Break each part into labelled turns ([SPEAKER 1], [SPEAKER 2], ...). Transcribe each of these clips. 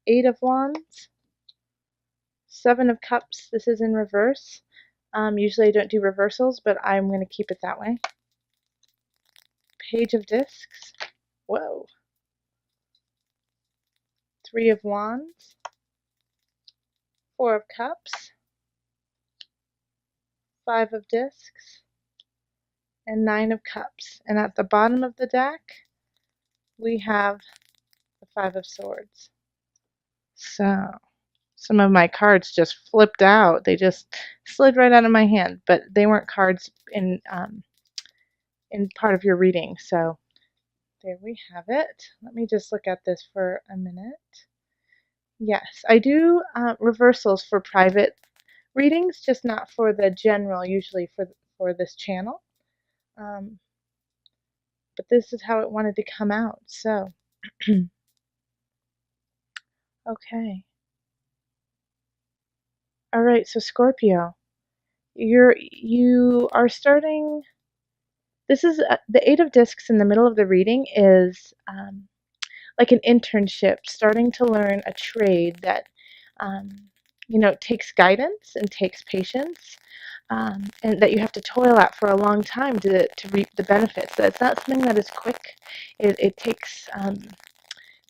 [SPEAKER 1] Eight of Wands, Seven of Cups. This is in reverse. Usually I don't do reversals, but I'm going to keep it that way. Page of Discs. Whoa. Three of Wands, Four of Cups, Five of Discs, and Nine of Cups. And at the bottom of the deck, we have the Five of Swords. So, some of my cards just flipped out. They just slid right out of my hand, but they weren't cards in part of your reading. So, there we have it. Let me just look at this for a minute. Yes, I do reversals for private readings, just not for the general, usually for this channel. But this is how it wanted to come out. So, okay. All right, so Scorpio, you are starting. This is the Eight of Discs in the middle of the reading is like an internship, starting to learn a trade that takes guidance and takes patience, and that you have to toil at for a long time to reap the benefits. That's not something that is quick. It takes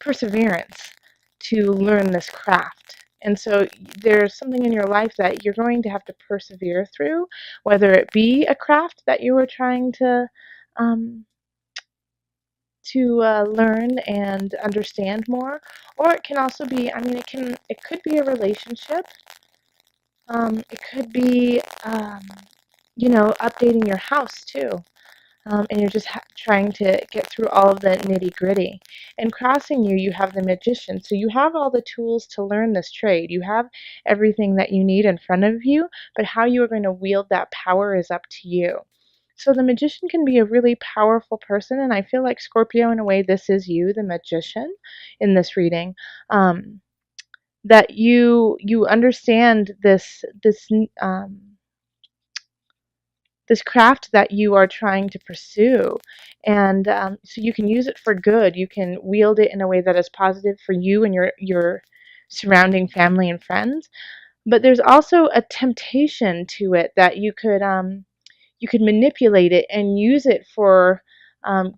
[SPEAKER 1] perseverance to learn this craft. And so there's something in your life that you're going to have to persevere through, whether it be a craft that you were trying to learn and understand more, or it can also be, it could be a relationship. It could be, updating your house too. And you're just trying to get through all of the nitty-gritty. And crossing you, you have the Magician. So you have all the tools to learn this trade. You have everything that you need in front of you, but how you are going to wield that power is up to you. So the Magician can be a really powerful person, and I feel like Scorpio, in a way, this is you, the Magician, in this reading. That you understand this craft that you are trying to pursue, and so you can use it for good. You can wield it in a way that is positive for you and your surrounding family and friends. But there's also a temptation to it that you could manipulate it and use it for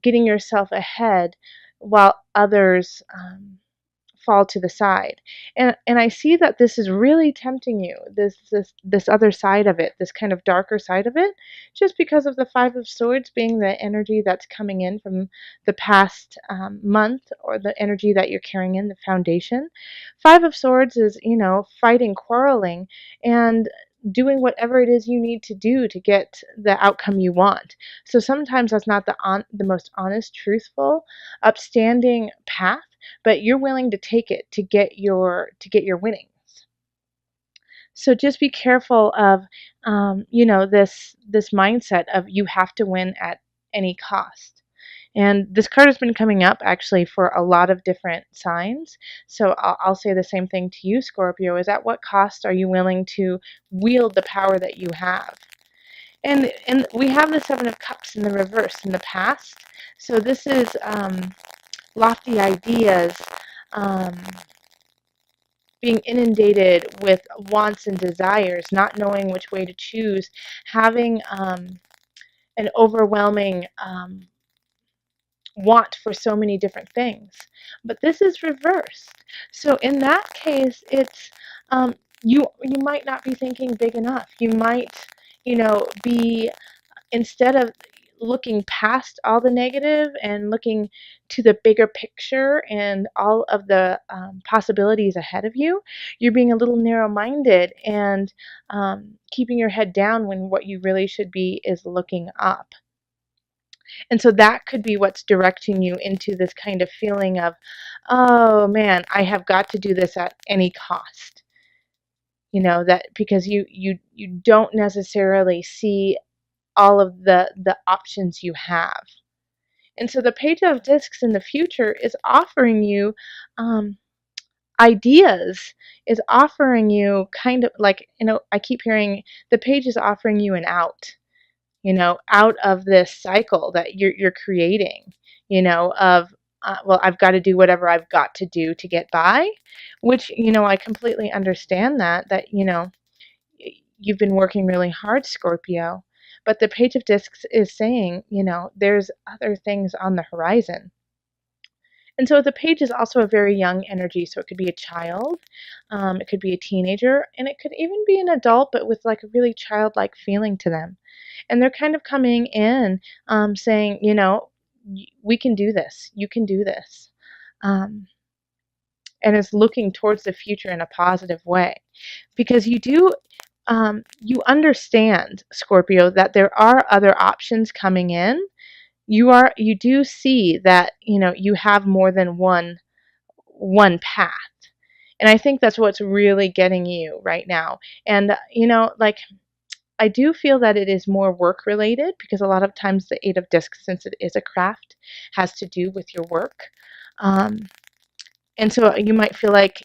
[SPEAKER 1] getting yourself ahead while others fall to the side. And I see that this is really tempting you, this other side of it, this kind of darker side of it, just because of the Five of Swords being the energy that's coming in from the past month, or the energy that you're carrying in, the foundation. Five of Swords is, fighting, quarreling, and doing whatever it is you need to do to get the outcome you want. So sometimes that's not the most honest, truthful, upstanding path, but you're willing to take it to get your winnings. So just be careful of this mindset of you have to win at any cost. And this card has been coming up actually for a lot of different signs. So I'll say the same thing to you, Scorpio, is at what cost are you willing to wield the power that you have? And we have the Seven of Cups in the reverse in the past. So this is lofty ideas, being inundated with wants and desires, not knowing which way to choose, having an overwhelming want for so many different things. But this is reversed. So in that case, it's you might not be thinking big enough. You might, be, instead of looking past all the negative and looking to the bigger picture and all of the possibilities ahead of you, you're being a little narrow-minded and keeping your head down when what you really should be is looking up. And so that could be what's directing you into this kind of feeling of, oh man, I have got to do this at any cost. That because you don't necessarily see all of the options you have. And so the Page of Discs in the future is offering you ideas, is offering you kind of like, I keep hearing the Page is offering you an out, out of this cycle that you're creating, of well, I've got to do whatever I've got to do to get by, which, I completely understand that, you've been working really hard, Scorpio. But the Page of Discs is saying, there's other things on the horizon. And so the page is also a very young energy. So it could be a child, it could be a teenager, and it could even be an adult, but with like a really childlike feeling to them. And they're kind of coming in saying, we can do this. You can do this. Um, and is looking towards the future in a positive way. Because you understand, Scorpio, that there are other options coming in. You do see that, you have more than one path. And I think that's what's really getting you right now. And, like, I do feel that it is more work related, because a lot of times the Eight of Discs, since it is a craft, has to do with your work. Um, and so you might feel like,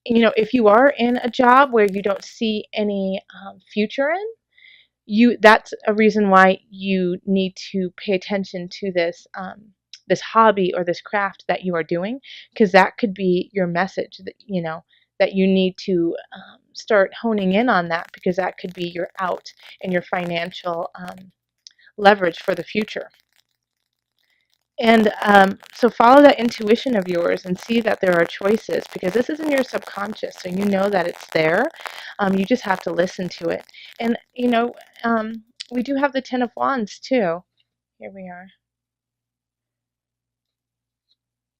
[SPEAKER 1] if you are in a job where you don't see any future in, that's a reason why you need to pay attention to this hobby or this craft that you are doing, because that could be your message, that you need to start honing in on that, because that could be your out and your financial leverage for the future. And so follow that intuition of yours and see that there are choices, because this is in your subconscious, so you know that it's there. You just have to listen to it. And, we do have the Ten of Wands too. Here we are.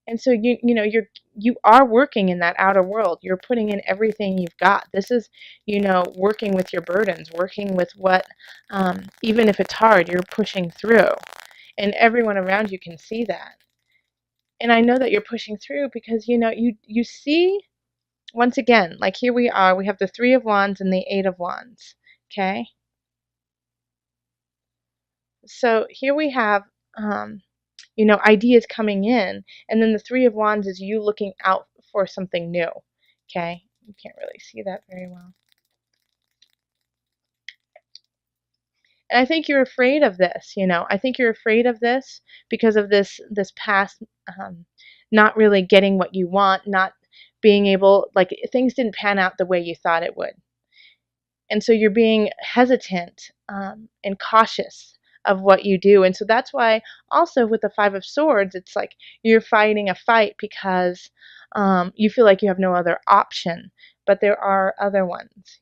[SPEAKER 1] And so you are working in that outer world. You're putting in everything you've got. This is, working with your burdens, working with what, even if it's hard, you're pushing through. And everyone around you can see that. And I know that you're pushing through because, you see, once again, like here we are, we have the Three of Wands and the Eight of Wands. Okay? So here we have, ideas coming in, and then the Three of Wands is you looking out for something new. Okay? You can't really see that very well. And I think you're afraid of this, I think you're afraid of this because of this past, not really getting what you want, not being able, like, things didn't pan out the way you thought it would. And so you're being hesitant and cautious of what you do. And so that's why also with the Five of Swords, it's like you're fighting a fight because you feel like you have no other option, but there are other ones.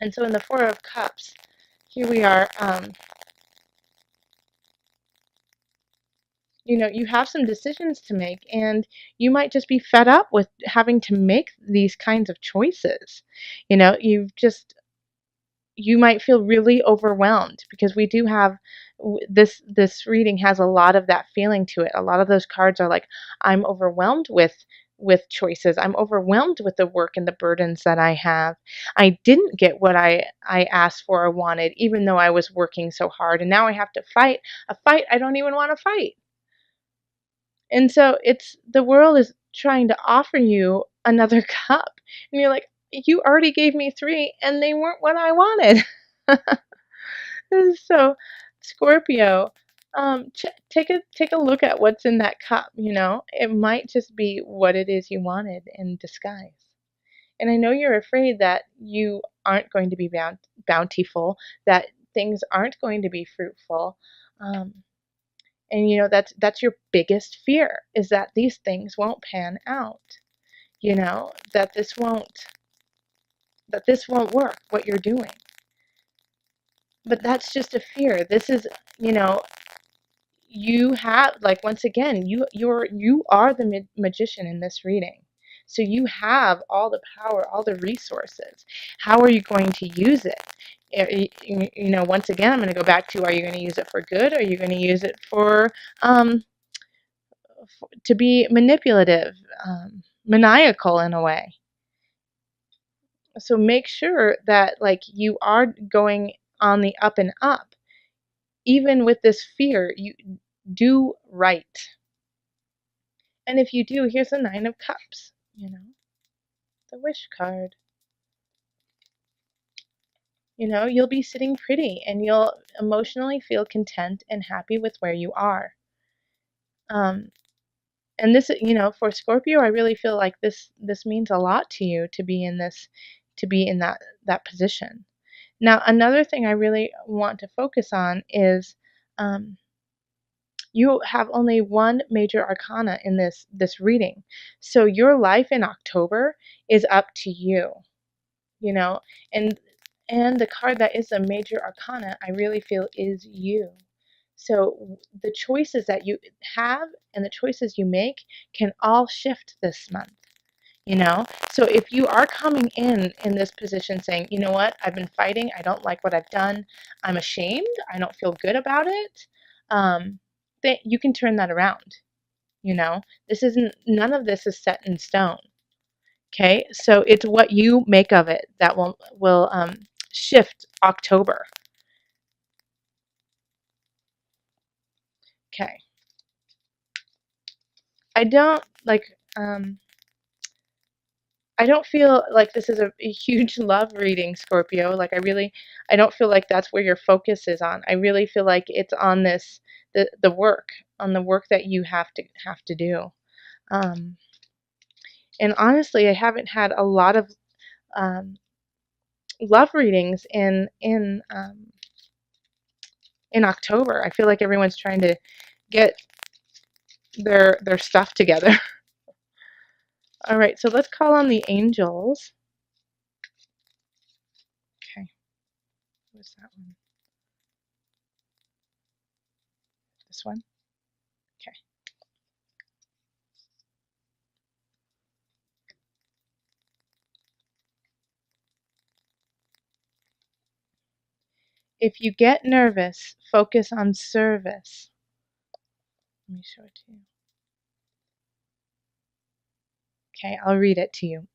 [SPEAKER 1] And so in the Four of Cups, here we are, you have some decisions to make, and you might just be fed up with having to make these kinds of choices. You might feel really overwhelmed, because we do have this reading has a lot of that feeling to it. A lot of those cards are like, I'm overwhelmed with choices. I'm overwhelmed with the work and the burdens that I have. I didn't get what I asked for or wanted, even though I was working so hard, and now I have to fight a fight I don't even want to fight. And so it's the world is trying to offer you another cup. And you're like, you already gave me three and they weren't what I wanted. So, Scorpio, take a look at what's in that cup. It might just be what it is you wanted in disguise. And I know you're afraid that you aren't going to be bountiful, that things aren't going to be fruitful. And that's your biggest fear, is that these things won't pan out. That this won't work, what you're doing. But that's just a fear. This is, you have, like, once again, you are the magician in this reading. So you have all the power, all the resources. How are you going to use it? Once again, I'm going to go back to, are you going to use it for good? Or are you going to use it for to be manipulative, maniacal in a way? So make sure that, like, you are going on the up and up. Even with this fear, you do right. And if you do, here's the Nine of Cups, the wish card. You'll be sitting pretty, and you'll emotionally feel content and happy with where you are. Um, and this, for Scorpio, I really feel like this means a lot to you to be in this, to be in that position. Now, another thing I really want to focus on is um, you have only one major arcana in this reading, so your life in October is up to you. You know, and the card that is a major arcana, I really feel, is you. So the choices that you have and the choices you make can all shift this month. So if you are coming in this position saying, you know what, I've been fighting, I don't like what I've done, I'm ashamed, I don't feel good about it, then you can turn that around. This isn't, none of this is set in stone. Okay, so it's what you make of it that will shift October. Okay, I don't like. I don't feel like this is a huge love reading, Scorpio. Like I don't feel like that's where your focus is on. I really feel like it's on the work, on the work that you have to do. Um, and honestly, I haven't had a lot of um, love readings in October. I feel like everyone's trying to get their stuff together. All right, so let's call on the angels. Okay, what's that one? This one? Okay. If you get nervous, focus on service. Let me show it to you. Okay, I'll read it to you.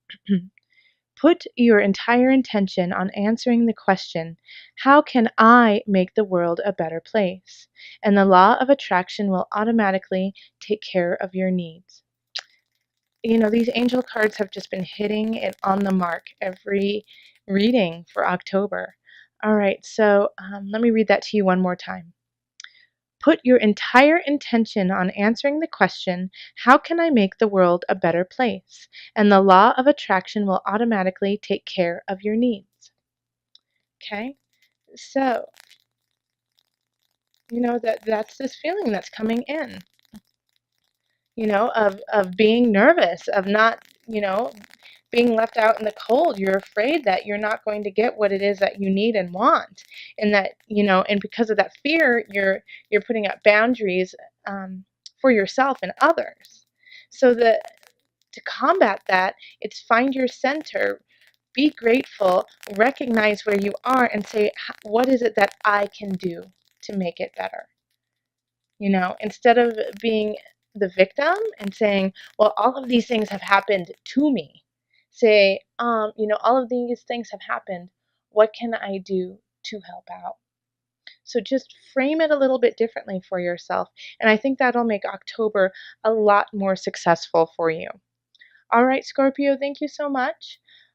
[SPEAKER 1] Put your entire intention on answering the question, how can I make the world a better place? And the law of attraction will automatically take care of your needs. These angel cards have just been hitting it on the mark every reading for October. All right, so let me read that to you one more time. Put your entire intention on answering the question, how can I make the world a better place? And the law of attraction will automatically take care of your needs. Okay? So, that's this feeling that's coming in, of being nervous, of not, being left out in the cold. You're afraid that you're not going to get what it is that you need and want, and that and because of that fear, you're putting up boundaries for yourself and others. So that to combat that, it's find your center, be grateful, recognize where you are, and say, what is it that I can do to make it better? Instead of being the victim and saying, well, all of these things have happened to me, say, all of these things have happened. What can I do to help out? So just frame it a little bit differently for yourself. And I think that'll make October a lot more successful for you. All right, Scorpio, thank you so much.